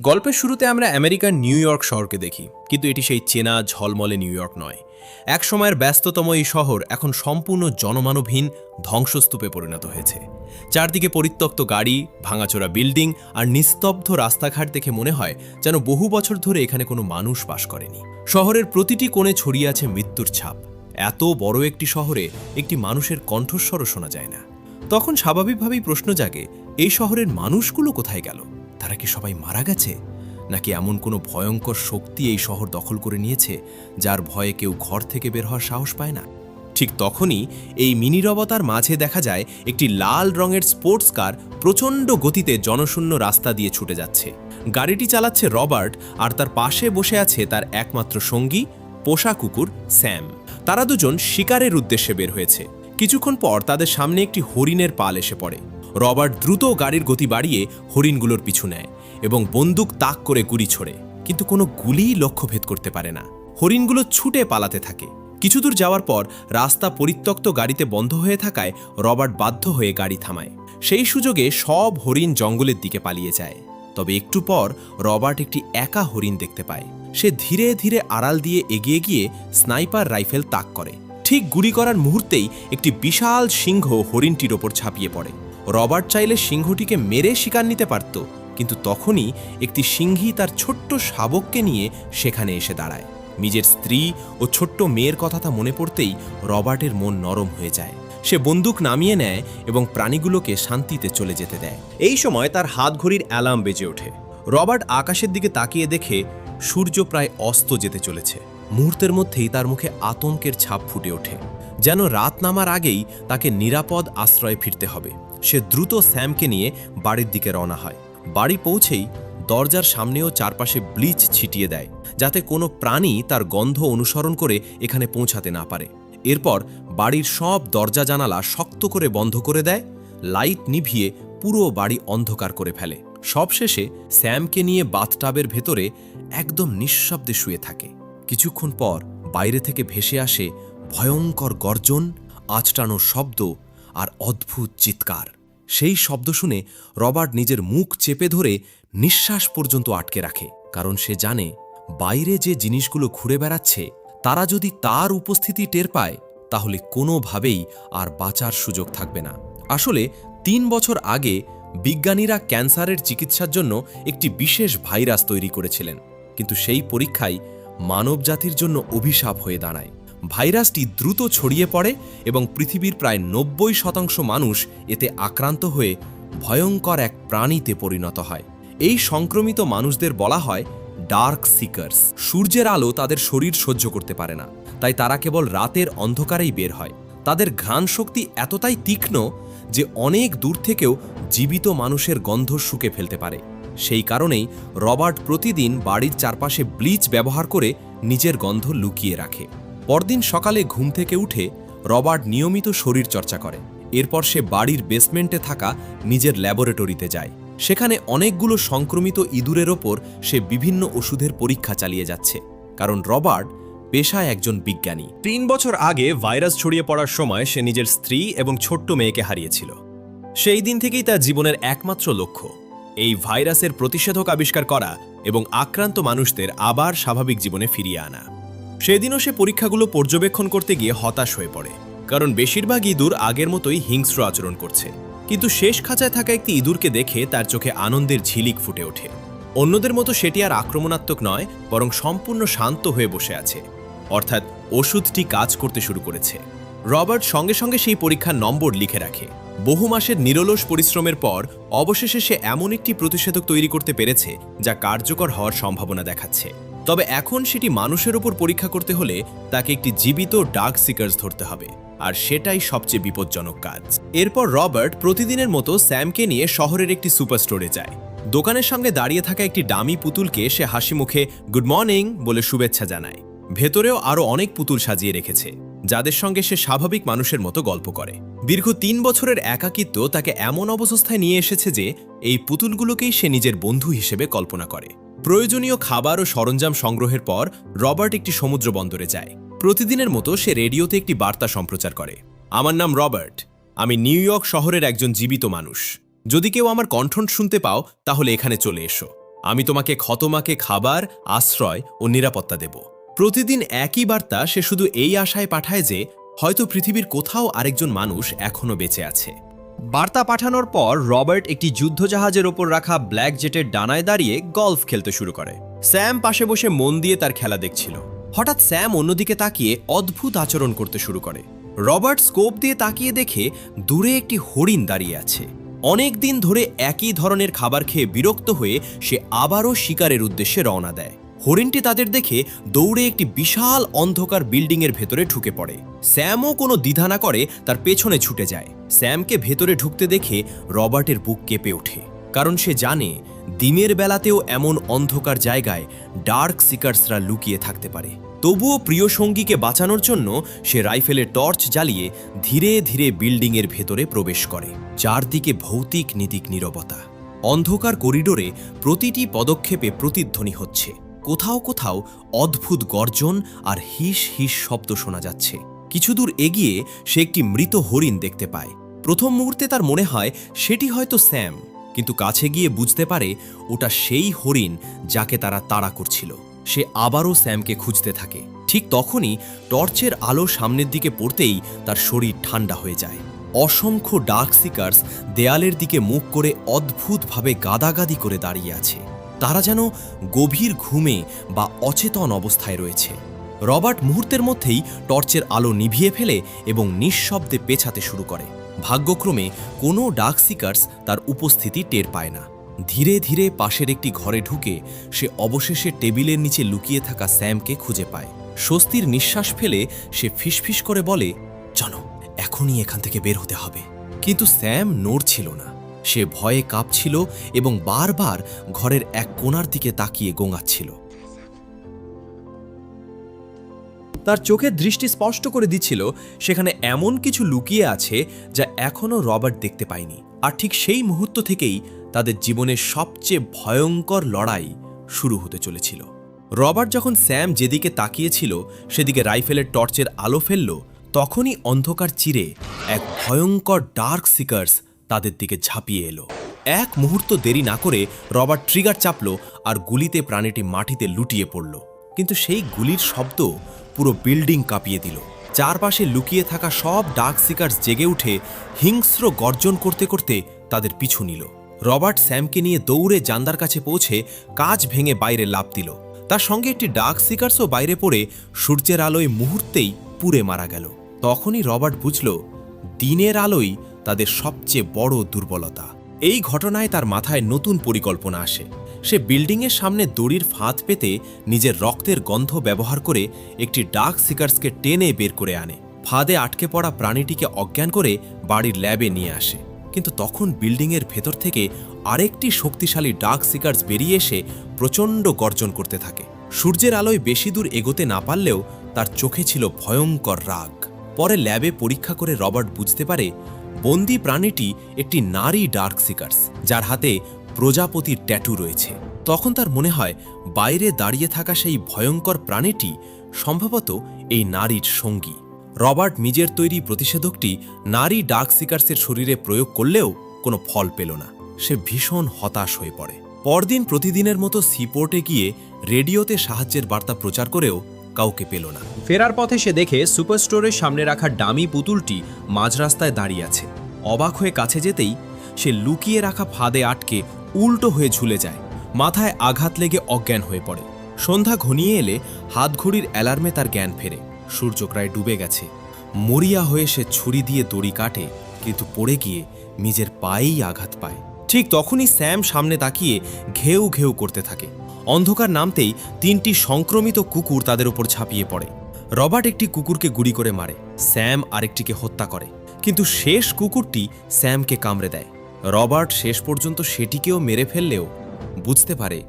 গল্পের শুরুতে আমরা আমেরিকার নিউ ইয়র্ক শহরকে দেখি, কিন্তু এটি সেই চেনা ঝলমলে নিউ ইয়র্ক নয়। এক সময়ের ব্যস্ততম এই শহর এখন সম্পূর্ণ জনমানবহীন ধ্বংসস্তূপে পরিণত হয়েছে। চারদিকে পরিত্যক্ত গাড়ি, ভাঙাচোরা বিল্ডিং আর নিস্তব্ধ রাস্তাঘাট দেখে মনে হয় যেন বহু বছর ধরে এখানে কোনো মানুষ বাস করেনি। শহরের প্রতিটি কোণে ছড়িয়ে আছে মৃত্যুর ছাপ। এত বড় একটি শহরে একটি মানুষের কণ্ঠস্বরও শোনা যায় না। তখন স্বাভাবিকভাবেই প্রশ্ন জাগে, এই শহরের মানুষগুলো কোথায় গেল? তারা কি সবাই মারা গেছে, নাকি এমন কোনো ভয়ঙ্কর শক্তি এই শহর দখল করে নিয়েছে যার ভয়ে কেউ ঘর থেকে বের হওয়ার সাহস পায় না? ঠিক তখনই এই মিনিরবতার মাঝে দেখা যায় একটি লাল রঙের স্পোর্টস কার প্রচণ্ড গতিতে জনশূন্য রাস্তা দিয়ে ছুটে যাচ্ছে। গাড়িটি চালাচ্ছে রবার্ট, আর তার পাশে বসে আছে তার একমাত্র সঙ্গী, পোষা কুকুর স্যাম। তারা দুজন শিকারের উদ্দেশ্যে বের হয়েছে। কিছুক্ষণ পর তাদের সামনে একটি হরিণের পাল এসে পড়ে। রবার্ট দ্রুত গাড়ির গতি বাড়িয়ে হরিণগুলোর পিছু নেয় এবং বন্দুক তাক করে গুলি ছোড়ে, কিন্তু কোনো গুলিই লক্ষ্যভেদ করতে পারে না। হরিণগুলো ছুটে পালাতে থাকে। কিছুদূর যাওয়ার পর রাস্তা পরিত্যক্ত গাড়িতে বন্ধ হয়ে থাকায় রবার্ট বাধ্য হয়ে গাড়ি থামায়। সেই সুযোগে সব হরিণ জঙ্গলের দিকে পালিয়ে যায়। তবে একটু পর রবার্ট একটি একা হরিণ দেখতে পায়। সে ধীরে ধীরে আড়াল দিয়ে এগিয়ে গিয়ে স্নাইপার রাইফেল তাক করে। ঠিক গুলি করার মুহূর্তেই একটি বিশাল সিংহ হরিণটির ওপর ঝাঁপিয়ে পড়ে। রবার্ট চাইলে সিংহটিকে মেরে শিকার নিতে পারত, কিন্তু তখনই একটি সিংহী তার ছোট্ট শাবককে নিয়ে সেখানে এসে দাঁড়ায়। নিজের স্ত্রী ও ছোট্ট মেয়ের কথাটা মনে পড়তেই রবার্টের মন নরম হয়ে যায়। সে বন্দুক নামিয়ে নেয় এবং প্রাণীগুলোকে শান্তিতে চলে যেতে দেয়। এই সময় তার হাত ঘড়ির অ্যালার্ম বেজে ওঠে। রবার্ট আকাশের দিকে তাকিয়ে দেখে সূর্য প্রায় অস্ত যেতে চলেছে। মুহূর্তের মধ্যেই তার মুখে আতঙ্কের ছাপ ফুটে ওঠে, যেন রাত নামার আগেই তাকে নিরাপদ আশ্রয়ে ফিরতে হবে। সে দ্রুত স্যামকে নিয়ে বাড়ির দিকে রওনা হয়। বাড়ি পৌঁছেই দরজার সামনেও চারপাশে ব্লিচ ছিটিয়ে দেয়, যাতে কোনো প্রাণী তার গন্ধ অনুসরণ করে এখানে পৌঁছাতে না পারে। এরপর বাড়ির সব দরজা জানালা শক্ত করে বন্ধ করে দেয়, লাইট নিভিয়ে পুরো বাড়ি অন্ধকার করে ফেলে। সবশেষে স্যামকে নিয়ে বাথটাবের ভেতরে একদম নিঃশব্দে শুয়ে থাকে। কিছুক্ষণ পর বাইরে থেকে ভেসে আসে ভয়ঙ্কর গর্জন, আঁচটানো শব্দ আর অদ্ভুত চিৎকার। সেই শব্দ শুনে রবার্ট নিজের মুখ চেপে ধরে নিঃশ্বাস পর্যন্ত আটকে রাখে, কারণ সে জানে বাইরে যে জিনিসগুলো ঘুরে বেড়াচ্ছে তারা যদি তার উপস্থিতি টের পায় তাহলে কোনোভাবেই আর বাঁচার সুযোগ থাকবে না। আসলে ৩ বছর আগে বিজ্ঞানীরা ক্যান্সারের চিকিৎসার জন্য একটি বিশেষ ভাইরাস তৈরি করেছিলেন, কিন্তু সেই পরীক্ষায় মানবজাতির জন্য অভিশাপ হয়ে দাঁড়ায়। ভাইরাসটি দ্রুত ছড়িয়ে পড়ে এবং পৃথিবীর প্রায় ৯০% মানুষ এতে আক্রান্ত হয়ে ভয়ঙ্কর এক প্রাণীতে পরিণত হয়। এই সংক্রমিত মানুষদের বলা হয় ডার্ক সিকার্স। সূর্যের আলো তাদের শরীর সহ্য করতে পারে না, তাই তারা কেবল রাতের অন্ধকারেই বের হয়। তাদের ঘ্রাণ শক্তি এতটাই তীক্ষ্ণ যে অনেক দূর থেকেও জীবিত মানুষের গন্ধ শুঁকে ফেলতে পারে। সেই কারণেই রবার্ট প্রতিদিন বাড়ির চারপাশে ব্লিচ ব্যবহার করে নিজের গন্ধ লুকিয়ে রাখে। পরদিন সকালে ঘুম থেকে উঠে রবার্ট নিয়মিত শরীর চর্চা করে। এরপর সে বাড়ির বেসমেন্টে থাকা নিজের ল্যাবরেটরিতে যায়। সেখানে অনেকগুলো সংক্রমিত ইঁদুরের ওপর সে বিভিন্ন ওষুধের পরীক্ষা চালিয়ে যাচ্ছে, কারণ রবার্ট পেশায় একজন বিজ্ঞানী। ৩ বছর আগে ভাইরাস ছড়িয়ে পড়ার সময় সে নিজের স্ত্রী এবং ছোট্ট মেয়েকে হারিয়েছিল। সেই দিন থেকেই তার জীবনের একমাত্র লক্ষ্য এই ভাইরাসের প্রতিষেধক আবিষ্কার করা এবং আক্রান্ত মানুষদের আবার স্বাভাবিক জীবনে ফিরিয়ে আনা। সেদিনও সে পরীক্ষাগুলো পর্যবেক্ষণ করতে গিয়ে হতাশ হয়ে পড়ে, কারণ বেশিরভাগ ইঁদুর আগের মতোই হিংস্র আচরণ করছে। কিন্তু শেষ খাঁচায় থাকা একটি ইঁদুরকে দেখে তার চোখে আনন্দের ঝিলিক ফুটে ওঠে। অন্যদের মতো সেটি আর আক্রমণাত্মক নয়, বরং সম্পূর্ণ শান্ত হয়ে বসে আছে, অর্থাৎ ওষুধটি কাজ করতে শুরু করেছে। রবার্ট সঙ্গে সঙ্গে সেই পরীক্ষার নম্বর লিখে রাখে। বহু মাসের নিরলস পরিশ্রমের পর অবশেষে সে এমন একটি প্রতিষেধক তৈরি করতে পেরেছে যা কার্যকর হওয়ার সম্ভাবনা দেখাচ্ছে। তবে এখন সেটি মানুষের ওপর পরীক্ষা করতে হলে তাকে একটি জীবিত ডার্ক সিকার্স ধরতে হবে, আর সেটাই সবচেয়ে বিপজ্জনক কাজ। এরপর রবার্ট প্রতিদিনের মতো স্যামকে নিয়ে শহরের একটি সুপার স্টোরে যায়। দোকানের সামনে দাঁড়িয়ে থাকা একটি ডামি পুতুলকে সে হাসি মুখে গুড মর্নিং বলে শুভেচ্ছা জানায়। ভেতরেও আরও অনেক পুতুল সাজিয়ে রেখেছে, যাদের সঙ্গে সে স্বাভাবিক মানুষের মতো গল্প করে। দীর্ঘ ৩ বছরের একাকিত্ব তাকে এমন অবস্থায় নিয়ে এসেছে যে এই পুতুলগুলোকেই সে নিজের বন্ধু হিসেবে কল্পনা করে। প্রয়োজনীয় খাবার ও সরঞ্জাম সংগ্রহের পর রবার্ট একটি সমুদ্র বন্দরে যায়। প্রতিদিনের মতো সে রেডিওতে একটি বার্তা সম্প্রচার করে। আমার নাম রবার্ট, আমি নিউ ইয়র্ক শহরের একজন জীবিত মানুষ। যদি কেউ আমার কণ্ঠ শুনতে পাও তাহলে এখানে চলে এসো। আমি তোমাকে খতমাকে খাবার, আশ্রয় ও নিরাপত্তা দেব। প্রতিদিন একই বার্তা সে শুধু এই আশায় পাঠায় যে হয়তো পৃথিবীর কোথাও আরেকজন মানুষ এখনো বেঁচে আছে। বার্তা পাঠানোর পর রবার্ট একটি যুদ্ধজাহাজের ওপর রাখা ব্ল্যাক জেটের ডানায় দাঁড়িয়ে গলফ খেলতে শুরু করে। স্যাম পাশে বসে মন দিয়ে তার খেলা দেখছিল। হঠাৎ স্যাম অন্যদিকে তাকিয়ে অদ্ভুত আচরণ করতে শুরু করে। রবার্ট স্কোপ দিয়ে তাকিয়ে দেখে দূরে একটি হরিণ দাঁড়িয়ে আছে। অনেক দিন ধরে একই ধরনের খাবার খেয়ে বিরক্ত হয়ে সে আবারও শিকারের উদ্দেশ্যে রওনা দেয়। হরিণটি তাদের দেখে দৌড়ে একটি বিশাল অন্ধকার বিল্ডিংয়ের ভেতরে ঢুকে পড়ে। স্যামও কোনো দ্বিধা না করে তার পেছনে ছুটে যায়। স্যামকে ভেতরে ঢুকতে দেখে রবার্টের বুক কেঁপে ওঠে, কারণ সে জানে দিনের বেলাতেও এমন অন্ধকার জায়গায় ডার্ক সিকার্সরা লুকিয়ে থাকতে পারে। তবুও প্রিয় সঙ্গীকে বাঁচানোর জন্য সে রাইফেলের টর্চ জ্বালিয়ে ধীরে ধীরে বিল্ডিংয়ের ভেতরে প্রবেশ করে। চারদিকে ভৌতিক নিদিক নীরবতা। অন্ধকার করিডোরে প্রতিটি পদক্ষেপে প্রতিধ্বনি হচ্ছে। কোথাও কোথাও অদ্ভুত গর্জন আর হিস হিস শব্দ শোনা যাচ্ছে। কিছু দূর এগিয়ে সে একটি মৃত হরিণ দেখতে পায়। প্রথম মুহূর্তে তার মনে হয় সেটি হয়তো স্যাম, কিন্তু কাছে গিয়ে বুঝতে পারে ওটা সেই হরিণ যাকে তারা তাড়া করছিল। সে আবারও স্যামকে খুঁজতে থাকে। ঠিক তখনই টর্চের আলো সামনের দিকে পড়তেই তার শরীর ঠান্ডা হয়ে যায়। অসংখ্য ডার্ক সিকার্স দেয়ালের দিকে মুখ করে অদ্ভুতভাবে গাদাগাদি করে দাঁড়িয়ে আছে। তারা যেন গভীর ঘুমে বা অচেতন অবস্থায় রয়েছে। রবার্ট মুহূর্তের মধ্যেই টর্চের আলো নিভিয়ে ফেলে এবং নিঃশব্দে পেছাতে শুরু করে। ভাগ্যক্রমে কোনো ডার্ক সিকার্স তার উপস্থিতি টের পায় না। ধীরে ধীরে পাশের একটি ঘরে ঢুকে সে অবশেষে টেবিলের নিচে লুকিয়ে থাকা স্যামকে খুঁজে পায়। স্বস্তির নিঃশ্বাস ফেলে সে ফিসফিস করে বলে, চলো, এখনই এখান থেকে বের হতে হবে। কিন্তু স্যাম নড়ছিল না। সে ভয়ে কাঁপছিল এবং বারবার ঘরের এক কোণার দিকে তাকিয়ে গোঙাচ্ছিল। তার চোখের দৃষ্টি স্পষ্ট করে দিচ্ছিল সেখানে এমন কিছু লুকিয়ে আছে যা এখনও রবার্ট দেখতে পায়নি। আর ঠিক সেই মুহূর্ত থেকেই তাদের জীবনের সবচেয়ে ভয়ঙ্কর লড়াই শুরু হতে চলেছিল। রবার্ট যখন স্যাম যেদিকে তাকিয়েছিল সেদিকে রাইফেলের টর্চের আলো ফেলল, তখনই অন্ধকার চিরে এক ভয়ঙ্কর ডার্ক সিকার্স তাদের দিকে ঝাঁপিয়ে এলো। এক মুহূর্ত দেরি না করে রবার্ট ট্রিগার চাপল আর গুলিতে প্রাণীটি মাটিতে লুটিয়ে পড়ল। কিন্তু সেই গুলির শব্দ পুরো বিল্ডিং কাঁপিয়ে দিল। চারপাশে লুকিয়ে থাকা সব ডার্ক সিকার্স জেগে উঠে হিংস্র গর্জন করতে করতে তাদের পিছু নিল। রবার্ট স্যামকে নিয়ে দৌড়ে জানলার কাছে পৌঁছে কাঁচ ভেঙে বাইরে লাফ দিল। তার সঙ্গে একটি ডার্ক সিকার্সও বাইরে পড়ে সূর্যের আলোয় মুহূর্তেই পুড়ে মারা গেল। তখনই রবার্ট বুঝল দিনের আলোই তাদের সবচেয়ে বড় দুর্বলতা। এই ঘটনায় তার মাথায় নতুন পরিকল্পনা আসে। সে বিল্ডিংয়ের সামনে দড়ির ফাঁদ পেতে নিজের রক্তের গন্ধ ব্যবহার করে একটি ডার্ক সিকার্সকে টেনে বের করে আনে। ফাঁদে আটকে পড়া প্রাণীটিকে অজ্ঞান করে বাড়ির ল্যাবে নিয়ে আসে। কিন্তু তখন বিল্ডিংয়ের ভেতর থেকে আরেকটি শক্তিশালী ডার্ক সিকার্স বেরিয়ে এসে প্রচণ্ড গর্জন করতে থাকে। সূর্যের আলোয় বেশি দূর এগোতে না পারলেও তার চোখে ছিল ভয়ঙ্কর রাগ। পরে ল্যাবে পরীক্ষা করে রবার্ট বুঝতে পারে বন্দি প্রাণীটি একটি নারী ডার্ক সিকার্স, যার হাতে প্রজাপতির ট্যাটু রয়েছে। তখন তার মনে হয় বাইরে দাঁড়িয়ে থাকা সেই ভয়ঙ্কর প্রাণীটি সম্ভবত এই নারীর সঙ্গী। রবার্ট নিজের তৈরি প্রতিষেধকটি নারী ডার্ক সিকার্সের শরীরে প্রয়োগ করলেও কোনো ফল পেল না। সে ভীষণ হতাশ হয়ে পড়ে। পরদিন প্রতিদিনের মতো সিপোর্টে গিয়ে রেডিওতে সাহায্যের বার্তা প্রচার করেও কাউকে পেল না। ফেরার পথে সে দেখে সুপার স্টোরের সামনে রাখা ডামি পুতুলটি মাঝ রাস্তায় দাঁড়িয়ে আছে। অবাক হয়ে কাছে যেতেই সে লুকিয়ে রাখা ফাঁদে আটকে উল্টো হয়ে ঝুলে যায়। মাথায় আঘাত লেগে অজ্ঞান হয়ে পড়ে। সন্ধ্যা ঘনিয়ে এলে হাতঘড়ির অ্যালার্মে তার জ্ঞান ফেরে। সূর্য প্রায় ডুবে গেছে। মরিয়া হয়ে সে ছুরি দিয়ে দড়ি কাটে, কিন্তু পড়ে গিয়ে নিজের পায়েই আঘাত পায়। ঠিক তখনই স্যাম সামনে তাকিয়ে ঘেউ ঘেউ করতে থাকে। অন্ধকার নামতেই তিনটি সংক্রমিত কুকুর তাদের উপর ঝাঁপিয়ে পড়ে। রবার্ট একটি কুকুরকে গুলি করে মারে, স্যাম আরেকটিকে হত্যা করে, কিন্তু শেষ কুকুরটি স্যামকে কামড়ে দেয়। রবার্ট শেষ পর্যন্ত সেটিকেও মেরে ফেললেও বুঝতে পারে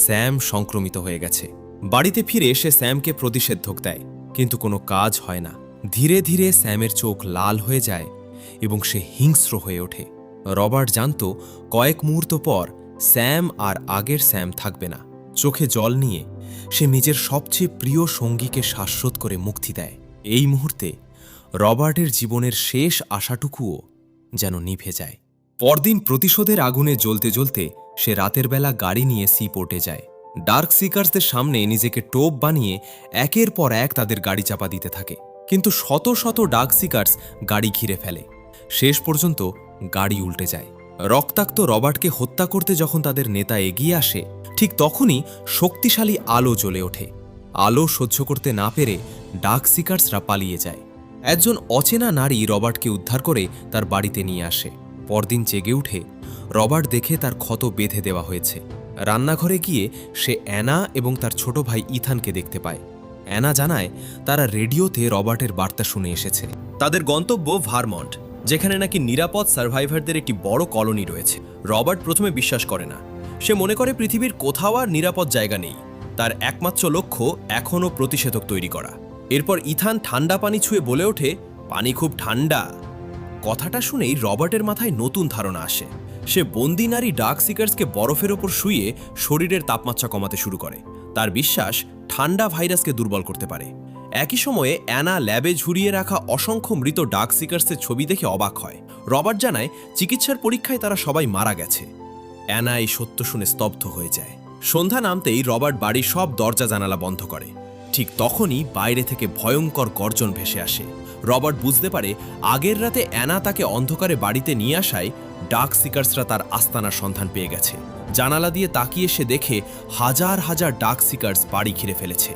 স্যাম সংক্রমিত হয়ে গেছে। বাড়িতে ফিরে সে স্যামকে প্রতিষেধক দেয়, কিন্তু কোনো কাজ হয় না। ধীরে ধীরে স্যামের চোখ লাল হয়ে যায় এবং সে হিংস্র হয়ে ওঠে। রবার্ট জানত কয়েক মুহূর্ত পর স্যাম আর আগের স্যাম থাকবে না। চোখে জল নিয়ে সে নিজের সবচেয়ে প্রিয় সঙ্গীকে শ্বাসরোধ করে মুক্তি দেয়। এই মুহূর্তে রবার্টের জীবনের শেষ আশাটুকুও যেন নিভে যায়। পরদিন প্রতিশোধের আগুনে জ্বলতে জ্বলতে সে রাতের বেলা গাড়ি নিয়ে সিপোর্টে যায়। ডার্ক সিকার্সদের সামনে নিজেকে টোপ বানিয়ে একের পর এক তাদের গাড়ি চাপা দিতে থাকে, কিন্তু শত শত ডার্ক সিকার্স গাড়ি ঘিরে ফেলে। শেষ পর্যন্ত গাড়ি উল্টে যায়। রক্তাক্ত রবার্টকে হত্যা করতে যখন তাদের নেতা এগিয়ে আসে, ঠিক তখনই শক্তিশালী আলো জ্বলে ওঠে। আলো সহ্য করতে না পেরে ডার্ক সিকার্সরা পালিয়ে যায়। একজন অচেনা নারী রবার্টকে উদ্ধার করে তার বাড়িতে নিয়ে আসে। পরদিন জেগে উঠে রবার্ট দেখে তার ক্ষত বেঁধে দেওয়া হয়েছে। রান্নাঘরে গিয়ে সে অ্যানা এবং তার ছোট ভাই ইথানকে দেখতে পায়। অ্যানা জানায় তারা রেডিওতে রবার্টের বার্তা শুনে এসেছে। তাদের গন্তব্য ভারমন্ট, যেখানে নাকি নিরাপদ সার্ভাইভারদের একটি বড় কলোনি রয়েছে। রবার্ট প্রথমে বিশ্বাস করে না। সে মনে করে পৃথিবীর কোথাও আর নিরাপদ জায়গা নেই। তার একমাত্র লক্ষ্য এখনও প্রতিষেধক তৈরি করা। এরপর ইথান ঠান্ডা পানি ছুঁয়ে বলে ওঠে, পানি খুব ঠান্ডা। কথাটা শুনেই রবার্টের মাথায় নতুন ধারণা আসে। সে বন্দি নারী ডার্ক সিকার্সকে বরফের ওপর শুইয়ে শরীরের তাপমাত্রা কমাতে শুরু করে। তার বিশ্বাস ঠান্ডা ভাইরাসকে দুর্বল করতে পারে। একই সময়ে অ্যানা ল্যাবে ঝুরিয়ে রাখা অসংখ্য মৃত ডার্ক সিকার্সের ছবি দেখে অবাক হয়। রবার্ট জানায় চিকিৎসার পরীক্ষায় তারা সবাই মারা গেছে। অ্যানা এই সত্য শুনে স্তব্ধ হয়ে যায়। সন্ধ্যা নামতেই রবার্ট বাড়ির সব দরজা জানালা বন্ধ করে। ঠিক তখনই বাইরে থেকে ভয়ঙ্কর গর্জন ভেসে আসে। রবার্ট বুঝতে পারে আগের রাতে অ্যানা তাকে অন্ধকারে বাড়িতে নিয়ে আসায় ডার্ক সিকার্সরা তার আস্তানার সন্ধান পেয়ে গেছে। জানালা দিয়ে তাকিয়ে সে দেখে হাজার হাজার ডার্ক সিকার্স বাড়ি ঘিরে ফেলেছে।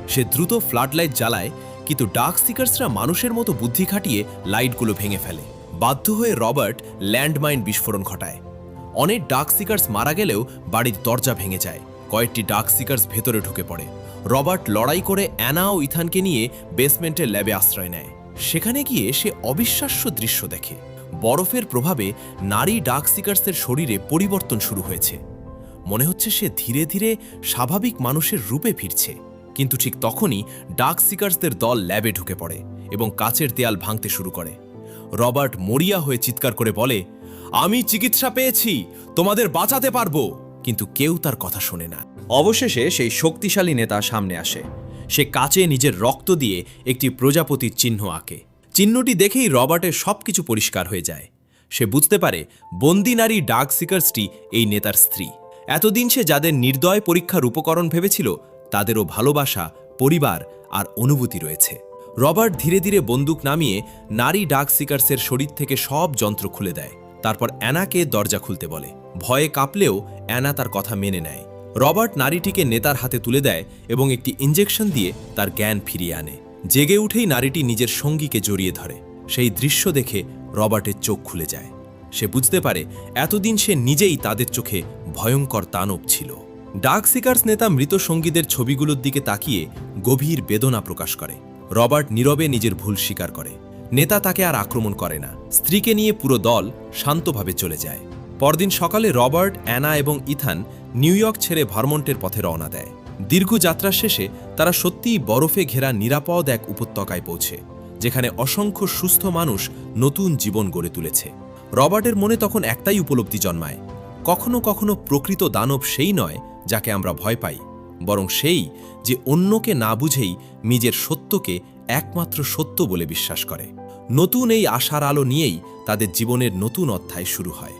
সে দ্রুত ফ্লাড লাইট জ্বালায়, কিন্তু ডার্ক সিকার্সরা মানুষের মতো বুদ্ধি খাটিয়ে লাইটগুলো ভেঙে ফেলে। বাধ্য হয়ে রবার্ট ল্যান্ডমাইন বিস্ফোরণ ঘটায়। অনেক ডার্ক সিকার্স মারা গেলেও বাড়ির দরজা ভেঙে যায়। কয়েকটি ডার্ক সিকার্স ভেতরে ঢুকে পড়ে। রবার্ট লড়াই করে অ্যানা ও ইথানকে নিয়ে বেসমেন্টের ল্যাবে আশ্রয় নেয়। সেখানে গিয়ে সে অবিশ্বাস্য দৃশ্য দেখে। বরফের প্রভাবে নারী ডার্ক সিকার্সের শরীরে পরিবর্তন শুরু হয়েছে। মনে হচ্ছে সে ধীরে ধীরে স্বাভাবিক মানুষের রূপে ফিরছে। কিন্তু ঠিক তখনই ডার্ক সিকার্সদের দল ল্যাবে ঢুকে পড়ে এবং কাচের দেয়াল ভাঙতে শুরু করে। রবার্ট মরিয়া হয়ে চিৎকার করে বলে, আমি চিকিৎসা পেয়েছি, তোমাদের বাঁচাতে পারবো। কিন্তু কেউ তার কথা শোনে না। অবশেষে সেই শক্তিশালী নেতা সামনে আসে। সে কাচে নিজের রক্ত দিয়ে একটি প্রজাপতির চিহ্ন আঁকে। চিহ্নটি দেখেই রবার্টের সবকিছু পরিষ্কার হয়ে যায়। সে বুঝতে পারে বন্দি নারী ডার্ক সিকার্সটি এই নেতার স্ত্রী। এতদিন সে যাদের নির্দয় পরীক্ষার উপকরণ ভেবেছিল, তাদেরও ভালোবাসা, পরিবার আর অনুভূতি রয়েছে। রবার্ট ধীরে ধীরে বন্দুক নামিয়ে নারী ডার্ক সিকার্সের শরীর থেকে সব যন্ত্র খুলে দেয়। তারপর অ্যানাকে দরজা খুলতে বলে। ভয়ে কাঁপলেও অ্যানা তার কথা মেনে নেয়। রবার্ট নারীটিকে নেতার হাতে তুলে দেয় এবং একটি ইঞ্জেকশন দিয়ে তার জ্ঞান ফিরিয়ে আনে। জেগে উঠেই নারীটি নিজের সঙ্গীকে জড়িয়ে ধরে। সেই দৃশ্য দেখে রবার্টের চোখ খুলে যায়। সে বুঝতে পারে এতদিন সে নিজেই তাদের চোখে ভয়ঙ্কর দানব ছিল। ডার্ক সিকার্স নেতা মৃত সঙ্গীদের ছবিগুলোর দিকে তাকিয়ে গভীর বেদনা প্রকাশ করে। রবার্ট নীরবে নিজের ভুল স্বীকার করে। নেতা তাকে আর আক্রমণ করে না। স্ত্রীকে নিয়ে পুরো দল শান্তভাবে চলে যায়। পরদিন সকালে রবার্ট, অ্যানা এবং ইথান নিউ ইয়র্ক ছেড়ে ভারমন্টের পথে রওনা দেয়। দীর্ঘ যাত্রার শেষে তারা সত্যিই বরফে ঘেরা নিরাপদ এক উপত্যকায় পৌঁছে, যেখানে অসংখ্য সুস্থ মানুষ নতুন জীবন গড়ে তুলেছে। রবার্টের মনে তখন একটাই উপলব্ধি জন্মায়, কখনো কখনো প্রকৃত দানব সেই নয় যাকে আমরা ভয় পাই, বরং সেই যে অন্যকে না বুঝেই নিজের সত্যকে একমাত্র সত্য বলে বিশ্বাস করে। নতুন এই আশার আলো নিয়েই তাদের জীবনের নতুন অধ্যায় শুরু হয়।